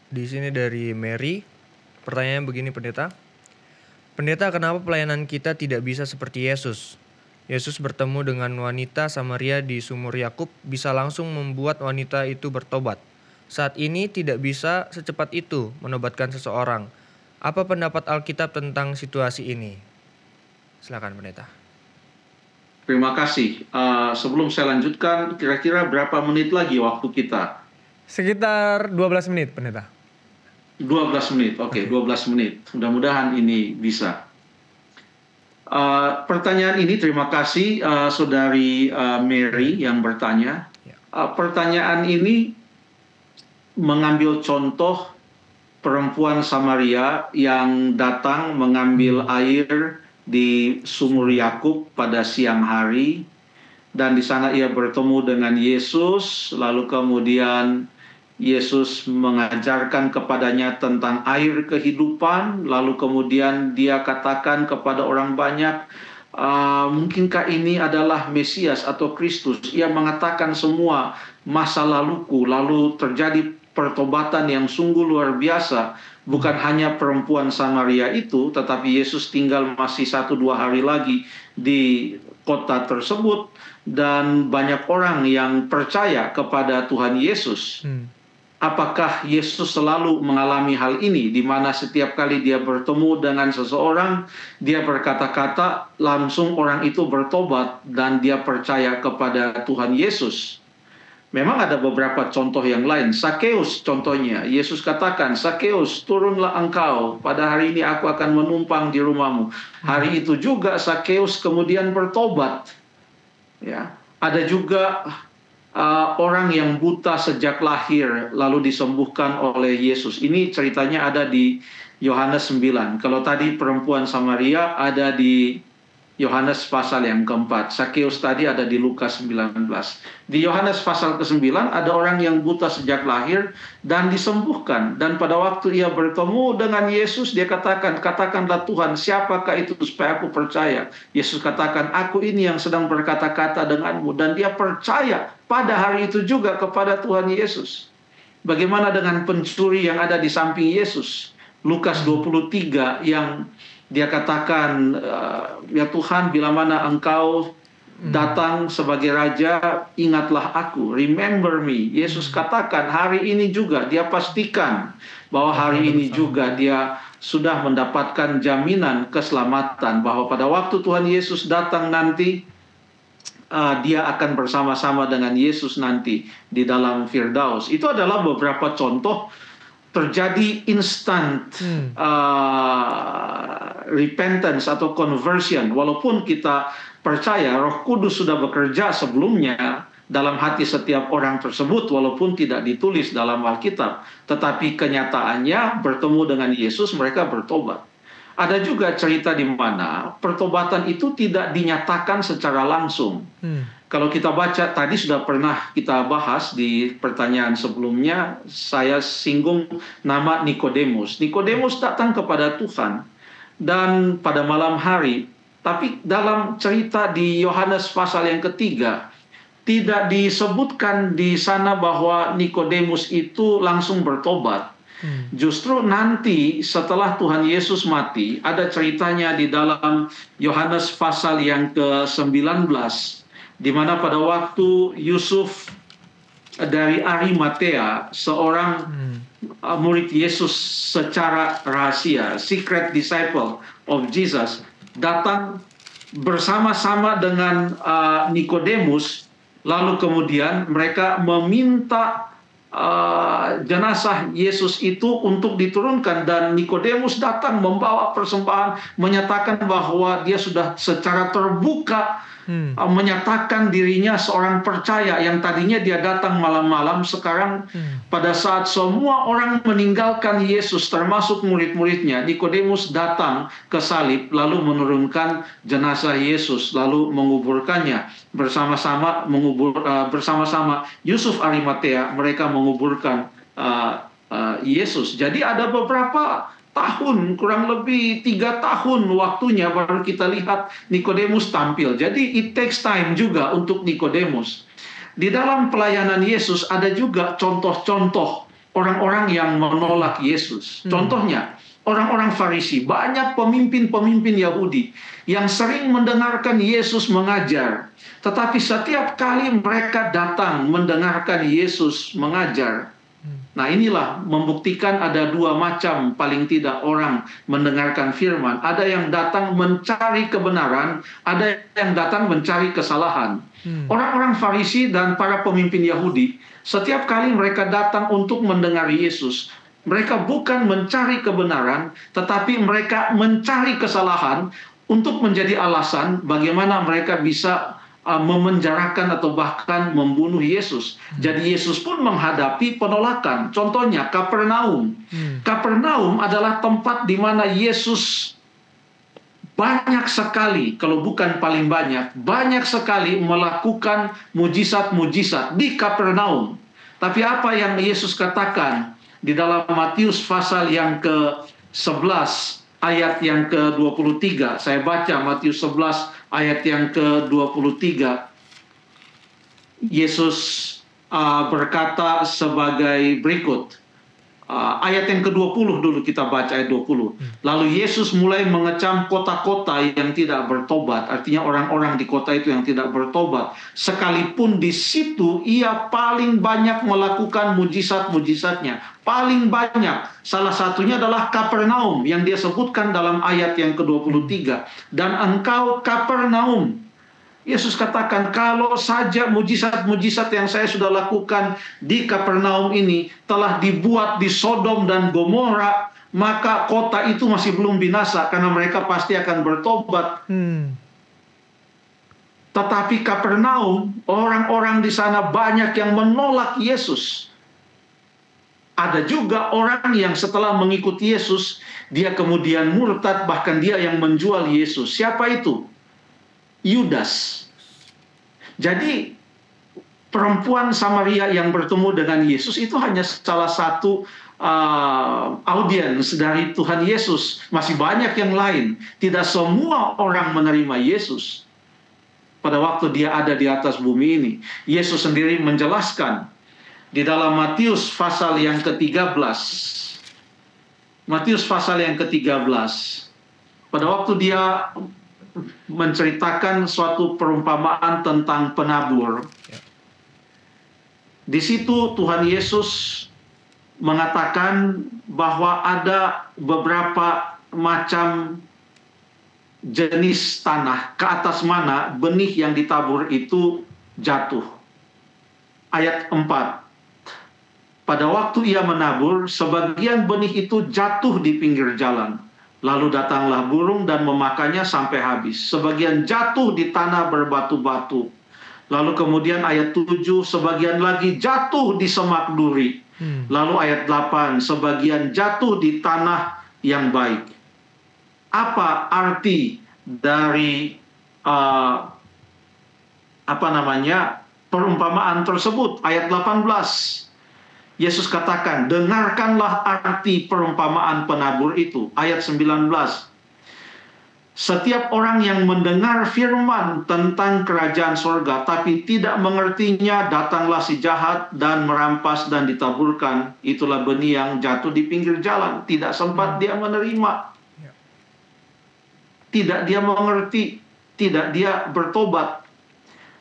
Di sini dari Mary. Pertanyaan begini, Pendeta. Pendeta, kenapa pelayanan kita tidak bisa seperti Yesus? Yesus bertemu dengan wanita Samaria di sumur Yakub bisa langsung membuat wanita itu bertobat. Saat ini tidak bisa secepat itu menobatkan seseorang. Apa pendapat Alkitab tentang situasi ini? Silakan, Pendeta. Terima kasih. Sebelum saya lanjutkan, kira-kira berapa menit lagi waktu kita? Sekitar 12 menit, Pendeta. 12 menit, oke, 12 menit. Mudah-mudahan ini bisa. Pertanyaan ini, terima kasih Saudari Mary yang bertanya. Pertanyaan ini mengambil contoh perempuan Samaria yang datang mengambil air di sumur Yakub pada siang hari, dan di sana ia bertemu dengan Yesus. Lalu kemudian Yesus mengajarkan kepadanya tentang air kehidupan. Lalu kemudian dia katakan kepada orang banyak, mungkinkah ini adalah Mesias atau Kristus? Ia mengatakan semua masa laluku, lalu terjadi pertobatan yang sungguh luar biasa. Bukan hanya perempuan Samaria itu, tetapi Yesus tinggal masih 1-2 hari lagi di kota tersebut, dan banyak orang yang percaya kepada Tuhan Yesus. Apakah Yesus selalu mengalami hal ini, di mana setiap kali dia bertemu dengan seseorang, dia berkata-kata, langsung orang itu bertobat dan dia percaya kepada Tuhan Yesus? Memang ada beberapa contoh yang lain. Sakeus contohnya, Yesus katakan, Sakeus, turunlah engkau, pada hari ini aku akan menumpang di rumahmu. Hari itu juga Sakeus kemudian bertobat. Ya, ada juga orang yang buta sejak lahir lalu disembuhkan oleh Yesus. Ini ceritanya ada di Yohanes 9. Kalau tadi perempuan Samaria ada di Yohanes pasal yang keempat. Sakeus tadi ada di Lukas 19. Di Yohanes pasal ke-9 ada orang yang buta sejak lahir dan disembuhkan. Dan pada waktu ia bertemu dengan Yesus, dia katakan, katakanlah Tuhan, siapakah itu supaya aku percaya? Yesus katakan, aku ini yang sedang berkata-kata denganmu. Dan dia percaya pada hari itu juga kepada Tuhan Yesus. Bagaimana dengan pencuri yang ada di samping Yesus? Lukas 23 yang dia katakan, ya Tuhan, bila mana engkau datang sebagai raja, ingatlah aku, remember me. Yesus katakan hari ini juga, dia pastikan bahwa hari ini juga dia sudah mendapatkan jaminan keselamatan, bahwa pada waktu Tuhan Yesus datang nanti, dia akan bersama-sama dengan Yesus nanti di dalam Firdaus. Itu adalah beberapa contoh terjadi instant repentance atau conversion. Walaupun kita percaya Roh Kudus sudah bekerja sebelumnya dalam hati setiap orang tersebut, walaupun tidak ditulis dalam Alkitab, tetapi kenyataannya bertemu dengan Yesus, mereka bertobat. Ada juga cerita di mana pertobatan itu tidak dinyatakan secara langsung. Kalau kita baca, tadi sudah pernah kita bahas di pertanyaan sebelumnya, saya singgung nama Nikodemus. Nikodemus datang kepada Tuhan dan pada malam hari, tapi dalam cerita di Yohanes pasal yang ketiga, tidak disebutkan di sana bahwa Nikodemus itu langsung bertobat. Justru nanti setelah Tuhan Yesus mati, ada ceritanya di dalam Yohanes pasal yang ke-19, di mana pada waktu Yusuf dari Arimatea, seorang murid Yesus secara rahasia, secret disciple of Jesus, datang bersama-sama dengan Nikodemus, lalu kemudian mereka meminta jenazah Yesus itu untuk diturunkan, dan Nikodemus datang membawa persembahan, menyatakan bahwa dia sudah secara terbuka menyatakan dirinya seorang percaya. Yang tadinya dia datang malam-malam, sekarang pada saat semua orang meninggalkan Yesus termasuk murid-muridnya, Nikodemus datang ke salib lalu menurunkan jenazah Yesus lalu menguburkannya bersama-sama, bersama-sama Yusuf Arimatea, mereka menguburkan Yesus. Jadi ada beberapa tahun, kurang lebih 3 tahun waktunya baru kita lihat Nikodemus tampil. Jadi it takes time juga untuk Nikodemus. Di dalam pelayanan Yesus ada juga contoh-contoh orang-orang yang menolak Yesus. Contohnya, orang-orang Farisi, banyak pemimpin-pemimpin Yahudi yang sering mendengarkan Yesus mengajar. Tetapi setiap kali mereka datang mendengarkan Yesus mengajar, nah inilah membuktikan ada dua macam paling tidak orang mendengarkan firman. Ada yang datang mencari kebenaran, ada yang datang mencari kesalahan. Orang-orang Farisi dan para pemimpin Yahudi, setiap kali mereka datang untuk mendengar Yesus, mereka bukan mencari kebenaran, tetapi mereka mencari kesalahan untuk menjadi alasan bagaimana mereka bisa memenjarakan atau bahkan membunuh Yesus. Jadi Yesus pun menghadapi penolakan. Contohnya Kapernaum. Kapernaum adalah tempat di mana Yesus banyak sekali, kalau bukan paling banyak sekali melakukan mujizat-mujizat di Kapernaum. Tapi apa yang Yesus katakan di dalam Matius pasal yang ke-11 ayat yang ke-23. Saya baca Matius 11 ayat yang ke-23. Yesus berkata sebagai berikut. Ayat yang ke-20 dulu kita baca, ayat 20. Lalu Yesus mulai mengecam kota-kota yang tidak bertobat. Artinya orang-orang di kota itu yang tidak bertobat. Sekalipun di situ ia paling banyak melakukan mujizat-mujizatnya. Paling banyak. Salah satunya adalah Kapernaum yang dia sebutkan dalam ayat yang ke-23. Dan engkau Kapernaum, Yesus katakan, kalau saja mujizat-mujizat yang saya sudah lakukan di Kapernaum ini telah dibuat di Sodom dan Gomora, maka kota itu masih belum binasa karena mereka pasti akan bertobat. Tetapi Kapernaum, orang-orang di sana banyak yang menolak Yesus. Ada juga orang yang setelah mengikuti Yesus, dia kemudian murtad, bahkan dia yang menjual Yesus. Siapa itu? Yudas. Jadi perempuan Samaria yang bertemu dengan Yesus itu hanya salah satu audiens dari Tuhan Yesus. Masih banyak yang lain. Tidak semua orang menerima Yesus pada waktu dia ada di atas bumi ini. Yesus sendiri menjelaskan di dalam Matius pasal yang ke-13. Matius pasal yang ke-13. Pada waktu dia menceritakan suatu perumpamaan tentang penabur. Di situ Tuhan Yesus mengatakan bahwa ada beberapa macam jenis tanah ke atas mana benih yang ditabur itu jatuh. Ayat 4. Pada waktu ia menabur, sebagian benih itu jatuh di pinggir jalan. Lalu datanglah burung dan memakannya sampai habis. Sebagian jatuh di tanah berbatu-batu. Lalu kemudian ayat 7, sebagian lagi jatuh di semak duri. Lalu ayat 8, sebagian jatuh di tanah yang baik. Apa arti dari perumpamaan tersebut? Ayat 18. Yesus katakan, dengarkanlah arti perumpamaan penabur itu. Ayat 19. Setiap orang yang mendengar firman tentang kerajaan surga, tapi tidak mengertinya, datanglah si jahat dan merampas dan ditaburkan. Itulah benih yang jatuh di pinggir jalan. Tidak sempat dia menerima. Tidak dia mengerti. Tidak dia bertobat.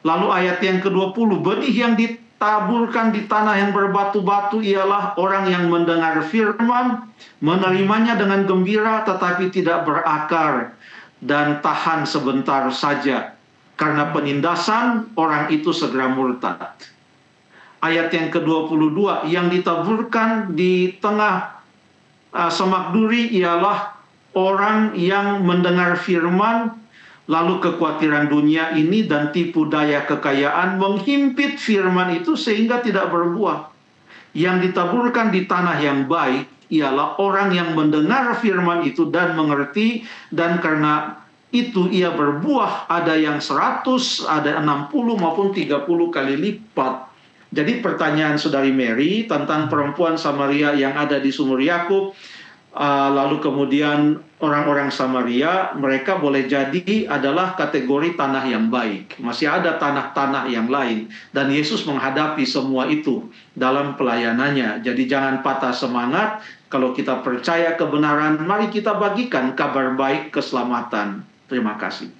Lalu ayat yang ke-20, benih yang ditaburkan di tanah yang berbatu-batu ialah orang yang mendengar firman, menerimanya dengan gembira, tetapi tidak berakar dan tahan sebentar saja. Karena penindasan, orang itu segera murtad. Ayat yang ke-22, yang ditaburkan di tengah semak duri ialah orang yang mendengar firman, lalu kekhawatiran dunia ini dan tipu daya kekayaan menghimpit firman itu sehingga tidak berbuah. Yang ditaburkan di tanah yang baik ialah orang yang mendengar firman itu dan mengerti, dan karena itu ia berbuah, ada yang 100, ada 60 maupun 30 kali lipat. Jadi pertanyaan Saudari Mary tentang perempuan Samaria yang ada di sumur Yakub, lalu kemudian orang-orang Samaria, mereka boleh jadi adalah kategori tanah yang baik. Masih ada tanah-tanah yang lain. Dan Yesus menghadapi semua itu dalam pelayanannya. Jadi jangan patah semangat. Kalau kita percaya kebenaran, mari kita bagikan kabar baik keselamatan. Terima kasih.